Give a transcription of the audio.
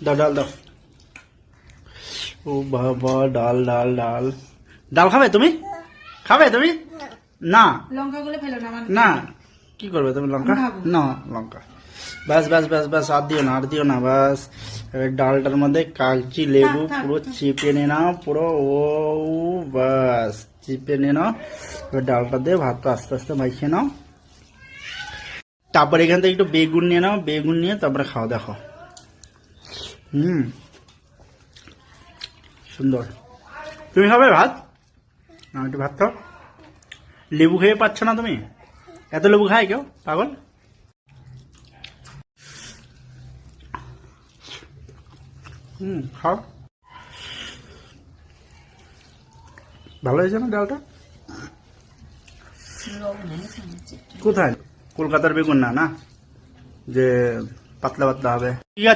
দাও ডাল দাও। ও বাবা, ডাল ডাল ডাল ডাল খাবে তুমি? খাবে তুমি? না লঙ্কাগুলো ফেলো না, না, কি করবে তুমি লঙ্কা? আমি খাবো। না লঙ্কা, ব্যাস ব্যাস ব্যাস ব্যাস, আর দিও না, আর দিও না, ব্যাস। এবার ডালটার মধ্যে কাগজি লেবু থাক, পুরো চিপে নিয়ে নাও পুরো, ও ব্যাস চিপে নিয়ে নাও। এবার ডালটা দিয়ে ভাতটা আস্তে আস্তে মাখিয়ে নাও। তারপর এখান থেকে একটু বেগুন নিয়ে নাও, বেগুন নিয়ে তারপরে খাও, দেখো। সুন্দর। তুমি খাবে ভাত? না, একটু ভাত খাও। লেবু খেয়ে পাচ্ছ না তুমি? এত লেবু খায় কেউ, পাগল? খাও। ভালো হয়েছে না ডালটা? কোথায়? কলকাতার বেগুন না, না যে পাতলা পাতলা হবে। ঠিক আছে।